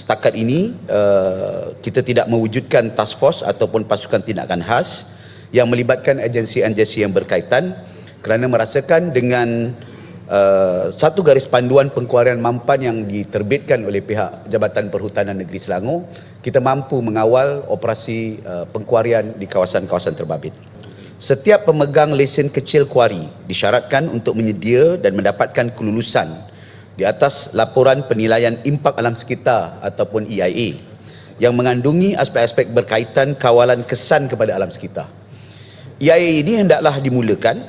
setakat ini kita tidak mewujudkan task force ataupun pasukan tindakan khas yang melibatkan agensi-agensi yang berkaitan kerana merasakan dengan satu garis panduan pengkuarian mampan yang diterbitkan oleh pihak Jabatan Perhutanan Negeri Selangor, kita mampu mengawal operasi pengkuarian di kawasan-kawasan terbabit. Setiap pemegang lesen kecil kuari disyaratkan untuk menyedia dan mendapatkan kelulusan di atas laporan penilaian impak alam sekitar ataupun EIA yang mengandungi aspek-aspek berkaitan kawalan kesan kepada alam sekitar. EIA ini hendaklah dimulakan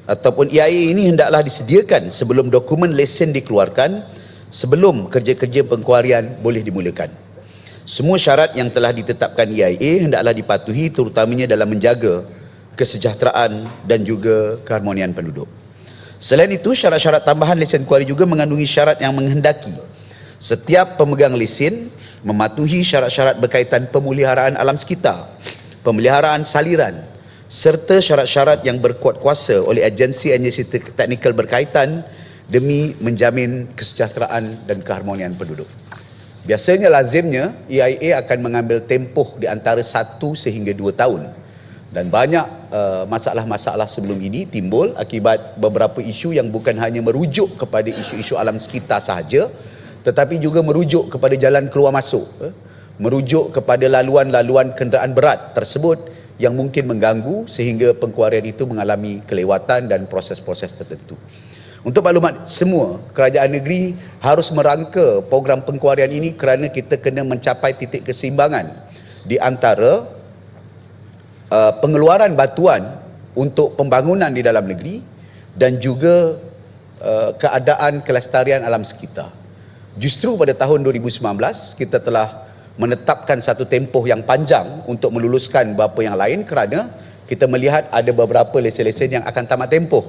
ataupun EIA ini hendaklah disediakan sebelum dokumen lesen dikeluarkan, sebelum kerja-kerja pengkuarian boleh dimulakan. Semua syarat yang telah ditetapkan EIA hendaklah dipatuhi, terutamanya dalam menjaga kesejahteraan dan juga keharmonian penduduk. Selain itu, syarat-syarat tambahan lesen kuari juga mengandungi syarat yang menghendaki setiap pemegang lesen mematuhi syarat-syarat berkaitan pemeliharaan alam sekitar, pemeliharaan saliran, serta syarat-syarat yang berkuat kuasa oleh agensi-agensi teknikal berkaitan demi menjamin kesejahteraan dan keharmonian penduduk. Biasanya lazimnya EIA akan mengambil tempoh di antara 1 sehingga 2 tahun. Dan banyak masalah-masalah sebelum ini timbul akibat beberapa isu yang bukan hanya merujuk kepada isu-isu alam sekitar sahaja, tetapi juga merujuk kepada jalan keluar masuk, merujuk kepada laluan-laluan kenderaan berat tersebut yang mungkin mengganggu sehingga pengkuarian itu mengalami kelewatan dan proses-proses tertentu. Untuk maklumat semua, kerajaan negeri harus merangka program pengkuarian ini kerana kita kena mencapai titik keseimbangan di antara pengeluaran batuan untuk pembangunan di dalam negeri dan juga keadaan kelestarian alam sekitar. Justru pada tahun 2019 kita telah menetapkan satu tempoh yang panjang untuk meluluskan beberapa yang lain kerana kita melihat ada beberapa lesen-lesen yang akan tamat tempoh.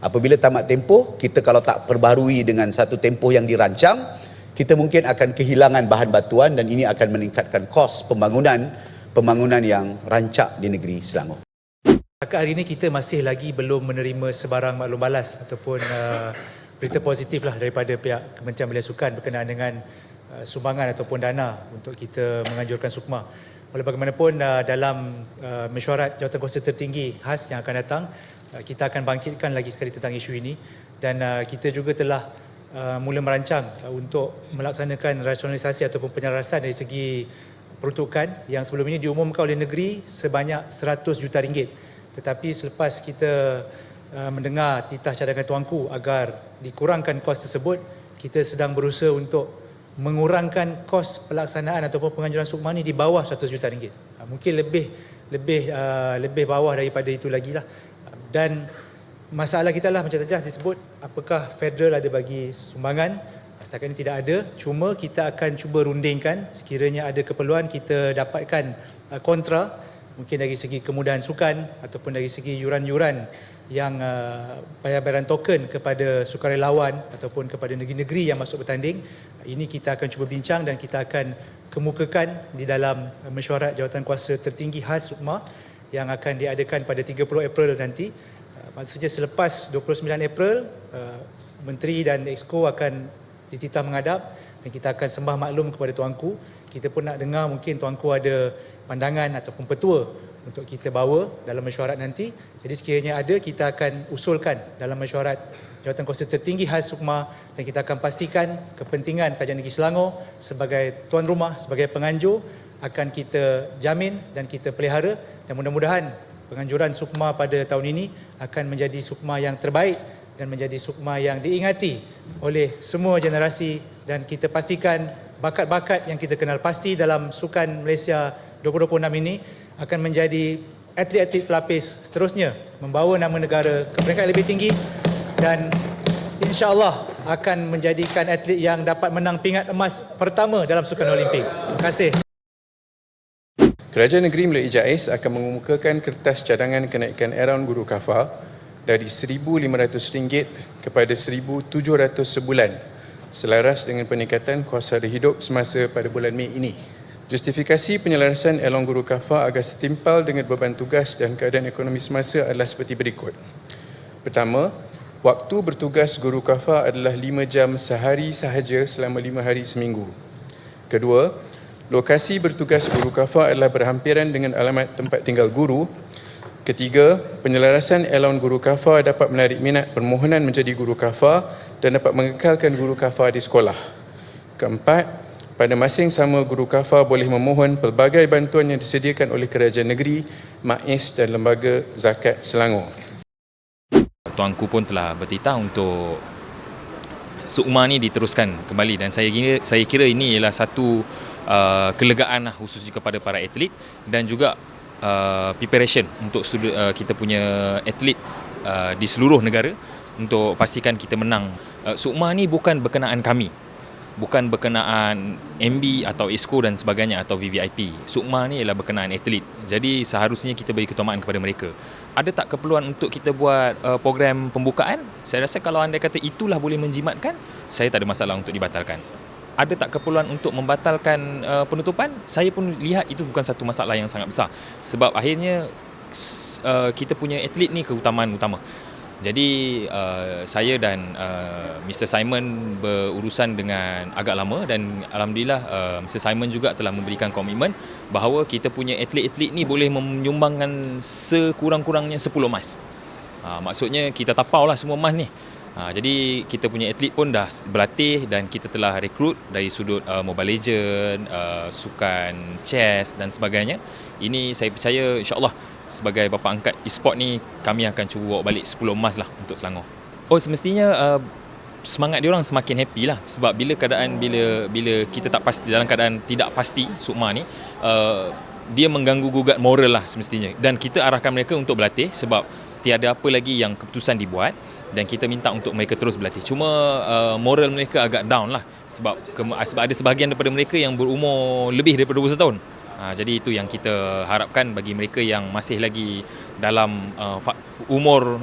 Apabila tamat tempoh, kita kalau tak perbaharui dengan satu tempoh yang dirancang, kita mungkin akan kehilangan bahan batuan dan ini akan meningkatkan kos pembangunan yang rancak di negeri Selangor. Setakat hari ini kita masih lagi belum menerima sebarang maklum balas ataupun berita positif lah daripada pihak Kementerian Belia Sukan berkenaan dengan sumbangan ataupun dana untuk kita menganjurkan SUKMA. Oleh bagaimanapun dalam mesyuarat Jawatankuasa Tertinggi khas yang akan datang, kita akan bangkitkan lagi sekali tentang isu ini dan kita juga telah mula merancang untuk melaksanakan rasionalisasi ataupun penyelarasan dari segi peruntukan yang sebelum ini diumumkan oleh negeri sebanyak 100 juta ringgit. Tetapi selepas kita mendengar titah cadangan tuanku agar dikurangkan kos tersebut, kita sedang berusaha untuk mengurangkan kos pelaksanaan ataupun penganjuran SUKMA ini di bawah 100 juta ringgit. Mungkin lebih bawah daripada itu lagi lah. Dan masalah kita lah macam tadi disebut, apakah federal ada bagi sumbangan? Setakat ini tidak ada, cuma kita akan cuba rundingkan sekiranya ada keperluan kita dapatkan kontra, mungkin dari segi kemudahan sukan ataupun dari segi yuran-yuran yang bayaran token kepada sukarelawan ataupun kepada negeri-negeri yang masuk bertanding. Ini kita akan cuba bincang dan kita akan kemukakan di dalam mesyuarat Jawatankuasa Tertinggi khas SUKMA yang akan diadakan pada 30 April nanti. Maksudnya selepas 29 April, Menteri dan Exco akan dititah menghadap dan kita akan sembah maklum kepada tuanku. Kita pun nak dengar mungkin tuanku ada pandangan ataupun petua untuk kita bawa dalam mesyuarat nanti. Jadi sekiranya ada, kita akan usulkan dalam mesyuarat Jawatankuasa Tertinggi khas SUKMA dan kita akan pastikan kepentingan Kerajaan Negeri Selangor sebagai tuan rumah, sebagai penganjur akan kita jamin dan kita pelihara dan mudah-mudahan penganjuran SUKMA pada tahun ini akan menjadi SUKMA yang terbaik dan menjadi SUKMA yang diingati oleh semua generasi dan kita pastikan bakat-bakat yang kita kenal pasti dalam Sukan Malaysia 2026 ini akan menjadi atlet-atlet pelapis seterusnya membawa nama negara ke peringkat lebih tinggi dan insya-Allah akan menjadikan atlet yang dapat menang pingat emas pertama dalam Sukan Olimpik. Terima kasih. Kerajaan Negeri melalui JAIS akan mengemukakan kertas cadangan kenaikan around guru kafar dari RM1,500 kepada RM1,700 sebulan selaras dengan peningkatan kos sara hidup semasa pada bulan Mei ini. Justifikasi penyelarasan allowance guru kafar agar setimpal dengan beban tugas dan keadaan ekonomi semasa adalah seperti berikut. Pertama, waktu bertugas guru kafar adalah 5 jam sehari sahaja selama 5 hari seminggu. Kedua, lokasi bertugas guru kafar adalah berhampiran dengan alamat tempat tinggal guru. Ketiga, penyelarasan elaun guru kafar dapat menarik minat permohonan menjadi guru kafar dan dapat mengekalkan guru kafar di sekolah. Keempat, pada masa yang sama guru kafar boleh memohon pelbagai bantuan yang disediakan oleh kerajaan negeri, MAIS dan Lembaga Zakat Selangor. Tuanku pun telah bertitah untuk Sukma ni diteruskan kembali, dan saya kira ini ialah satu kelegaan lah, khususnya kepada para atlet dan juga preparation untuk kita punya atlet di seluruh negara untuk pastikan kita menang. Sukma ni bukan berkenaan kami, bukan berkenaan MB atau ESCO dan sebagainya atau VVIP. Sukma ni ialah berkenaan atlet. Jadi seharusnya kita beri keutamaan kepada mereka. Ada tak keperluan untuk kita buat program pembukaan? Saya rasa kalau anda kata itulah boleh menjimatkan, saya tak ada masalah untuk dibatalkan. Ada tak keperluan untuk membatalkan penutupan? Saya pun lihat itu bukan satu masalah yang sangat besar. Sebab akhirnya kita punya atlet ni keutamaan utama. Jadi saya dan Mr. Simon berurusan dengan agak lama, dan alhamdulillah Mr. Simon juga telah memberikan komitmen bahawa kita punya atlet-atlet ni boleh menyumbangkan sekurang-kurangnya 10 emas. Maksudnya kita tapau lah semua emas ni. Jadi kita punya atlet pun dah berlatih dan kita telah rekrut dari sudut Mobile Legends, sukan chess dan sebagainya. Ini saya percaya insya-Allah sebagai bapa angkat e-sport ni kami akan cuba bawa balik 10 emas lah untuk Selangor. Semestinya semangat diorang semakin happy lah, sebab bila kita tak pasti, dalam keadaan tidak pasti Sukma ni, dia mengganggu gugat moral lah semestinya, dan kita arahkan mereka untuk berlatih sebab tiada apa lagi yang keputusan dibuat dan kita minta untuk mereka terus berlatih. Cuma moral mereka agak down lah sebab ada sebahagian daripada mereka yang berumur lebih daripada 21 tahun. Jadi itu yang kita harapkan bagi mereka yang masih lagi dalam umur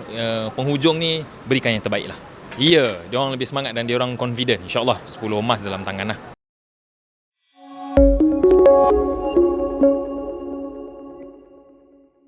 penghujung ni, berikan yang terbaik lah. Ya, diorang lebih semangat dan diorang confident. InsyaAllah 10 emas dalam tangan lah.